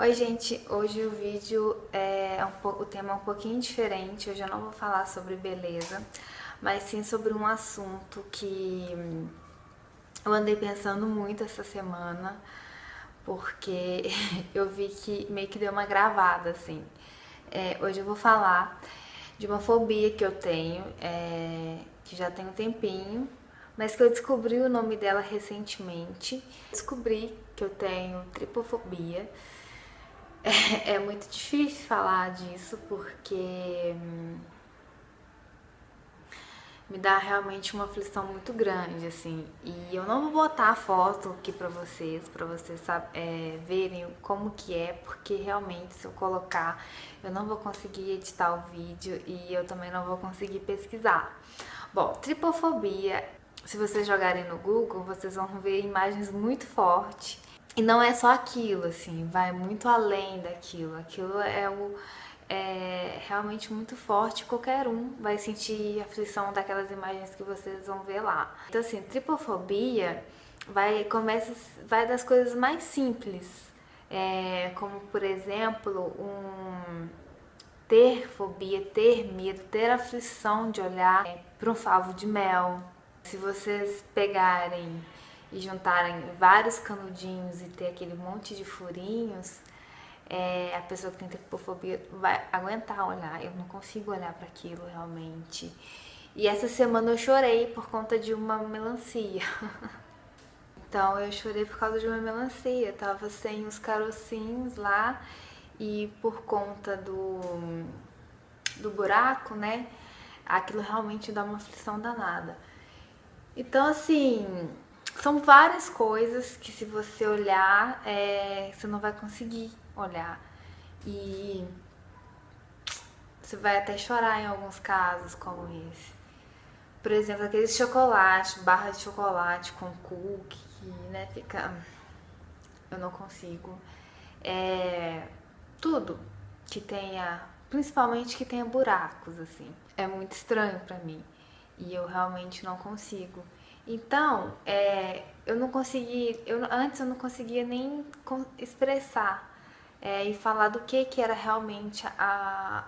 Oi gente, hoje o vídeo o tema é um pouquinho diferente. Hoje eu não vou falar sobre beleza, mas sim sobre um assunto que eu andei pensando muito essa semana, porque eu vi que meio que deu uma gravada assim. Hoje eu vou falar de uma fobia que eu tenho, que já tem um tempinho, mas que eu descobri o nome dela recentemente. Descobri que eu tenho tripofobia. É muito difícil falar disso porque me dá realmente uma aflição muito grande, assim. E eu não vou botar a foto aqui pra vocês verem como que é, porque realmente se eu colocar, eu não vou conseguir editar o vídeo e eu também não vou conseguir pesquisar. Bom, tripofobia, se vocês jogarem no Google, vocês vão ver imagens muito fortes. E não é só aquilo, assim, vai muito além daquilo. Aquilo é realmente muito forte, qualquer um vai sentir a aflição daquelas imagens que vocês vão ver lá. Então, assim, tripofobia vai das coisas mais simples, como por exemplo, ter fobia, ter medo, ter aflição de olhar para um favo de mel. Se vocês pegarem e juntarem vários canudinhos e ter aquele monte de furinhos, a pessoa que tem tripofobia vai aguentar olhar. Eu não consigo olhar para aquilo realmente. E essa semana eu chorei por conta de uma melancia. Então eu chorei por causa de uma melancia. Tava sem os carocinhos lá e por conta do buraco, né? Aquilo realmente dá uma aflição danada. Então, assim, são várias coisas que se você olhar, você não vai conseguir olhar. E você vai até chorar em alguns casos como esse. Por exemplo, aqueles chocolate, barra de chocolate com cookie, que, né, fica... Eu não consigo. Tudo que tenha, principalmente que tenha buracos, assim, é muito estranho pra mim. E eu realmente não consigo. Então, eu não consegui, antes eu não conseguia nem expressar e falar do que era realmente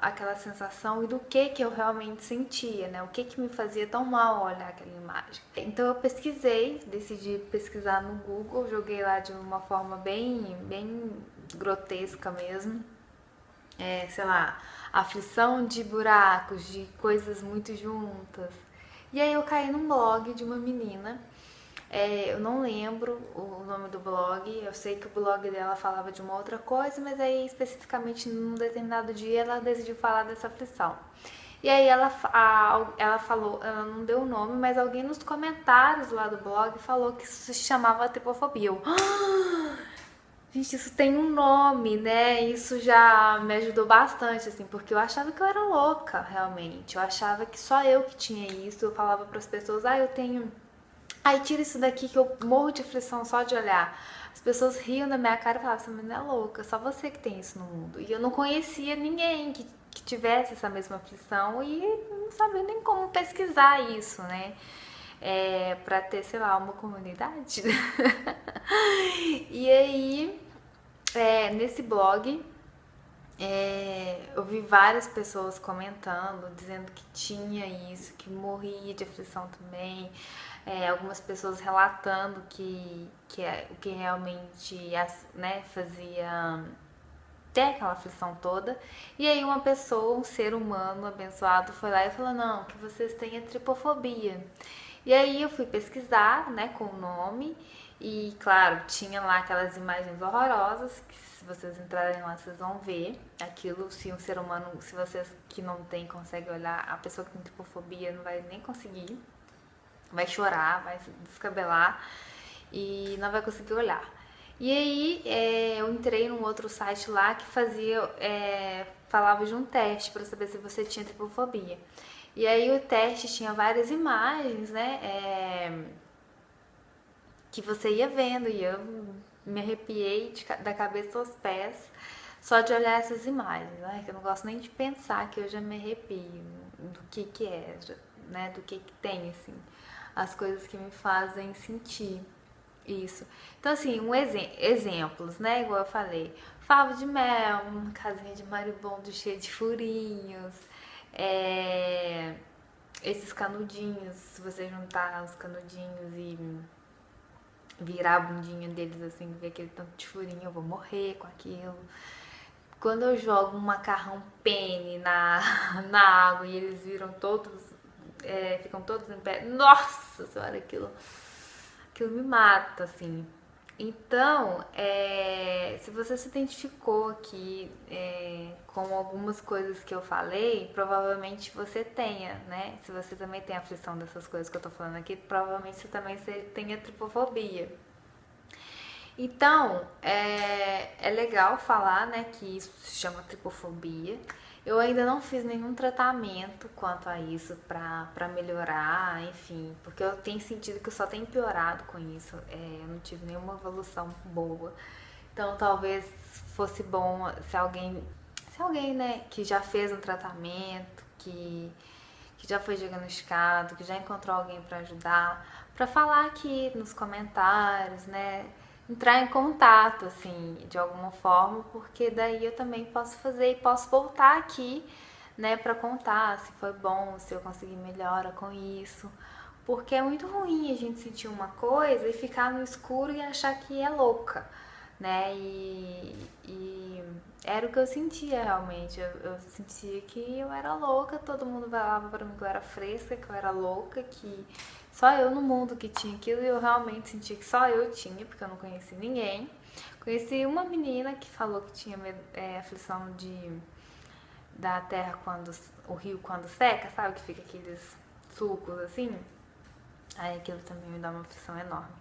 aquela sensação e do que eu realmente sentia, né? O que me fazia tão mal olhar aquela imagem. Então eu pesquisei, decidi pesquisar no Google, joguei lá de uma forma bem grotesca mesmo. Sei lá, aflição de buracos, de coisas muito juntas. E aí eu caí num blog de uma menina, eu não lembro o nome do blog, eu sei que o blog dela falava de uma outra coisa, mas aí especificamente num determinado dia ela decidiu falar dessa aflição. E aí ela falou, ela não deu o nome, mas alguém nos comentários lá do blog falou que isso se chamava tripofobia. Gente, isso tem um nome, né? Isso já me ajudou bastante, assim, porque eu achava que eu era louca, realmente. Eu achava que só eu que tinha isso. Eu falava para as pessoas, eu tenho. Ai, tira isso daqui que eu morro de aflição só de olhar. As pessoas riam da minha cara e falavam, essa menina é louca, só você que tem isso no mundo. E eu não conhecia ninguém que tivesse essa mesma aflição e não sabia nem como pesquisar isso, né? Pra ter, sei lá, uma comunidade. E aí, nesse blog, eu vi várias pessoas comentando, dizendo que tinha isso, que morria de aflição também. Algumas pessoas relatando o que realmente, né, fazia ter aquela aflição toda. E aí uma pessoa, um ser humano abençoado, foi lá e falou, não, que vocês têm a tripofobia. E aí eu fui pesquisar, né, com o nome, e claro, tinha lá aquelas imagens horrorosas, que se vocês entrarem lá vocês vão ver aquilo. Se um ser humano, se vocês que não tem conseguem olhar, a pessoa que tem tripofobia não vai nem conseguir, vai chorar, vai se descabelar e não vai conseguir olhar. E aí eu entrei num outro site lá que falava de um teste para saber se você tinha tripofobia. E aí o teste tinha várias imagens, né? Que você ia vendo e eu me arrepiei da cabeça aos pés só de olhar essas imagens. Né? Que eu não gosto nem de pensar, que eu já me arrepio do que é, né? Do que tem, assim. As coisas que me fazem sentir. Isso. Então, assim, exemplos, né? Igual eu falei. favo de mel, uma casinha de marimbondo cheia de furinhos, esses canudinhos, se você juntar os canudinhos e virar a bundinha deles assim, ver aquele tanto de furinho, eu vou morrer com aquilo. Quando eu jogo um macarrão penne na água e eles viram todos, ficam todos em pé, nossa senhora, aquilo me mata, assim. Então, se você se identificou aqui com algumas coisas que eu falei, provavelmente você tenha, né? Se você também tem aflição dessas coisas que eu tô falando aqui, provavelmente você também tenha tripofobia. Então, é legal falar, né, que isso se chama tripofobia. Eu ainda não fiz nenhum tratamento quanto a isso pra melhorar, enfim, porque eu tenho sentido que eu só tenho piorado com isso. Eu não tive nenhuma evolução boa. Então, talvez fosse bom se alguém, né, que já fez um tratamento, que já foi diagnosticado, que já encontrou alguém pra ajudar, pra falar aqui nos comentários, né? Entrar em contato, assim, de alguma forma, porque daí eu também posso fazer e posso voltar aqui, né, pra contar se foi bom, se eu consegui melhora com isso. Porque é muito ruim a gente sentir uma coisa e ficar no escuro e achar que é louca, né? E era o que eu sentia realmente. Eu sentia que eu era louca, todo mundo falava pra mim que eu era fresca, que eu era louca, que só eu no mundo que tinha aquilo e eu realmente sentia que só eu tinha, porque eu não conheci ninguém. Conheci uma menina que falou que tinha aflição da terra quando o rio quando seca, sabe? Que fica aqueles sulcos assim. Aí aquilo também me dá uma aflição enorme.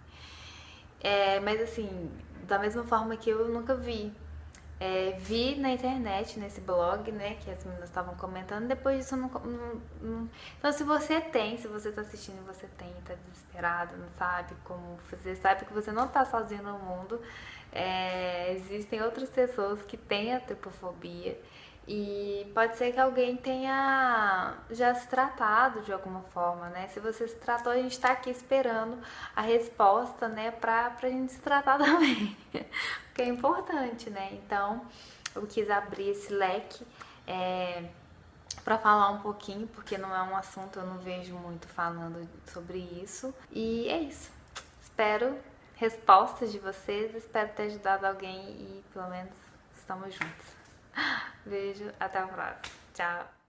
Mas assim, da mesma forma que eu nunca vi. Vi na internet, nesse blog, né, que as meninas estavam comentando, depois disso eu não. Então se você tá assistindo e você tá desesperado, não sabe como fazer, sabe que você não tá sozinho no mundo, existem outras pessoas que têm a tripofobia e pode ser que alguém tenha já se tratado de alguma forma, né? Se você se tratou, a gente tá aqui esperando a resposta, né, pra gente se tratar também. Porque é importante, né? Então, eu quis abrir esse leque para falar um pouquinho, porque não é um assunto, eu não vejo muito falando sobre isso. E é isso. Espero respostas de vocês, espero ter ajudado alguém e pelo menos estamos juntos. Beijo, até a próxima. Tchau.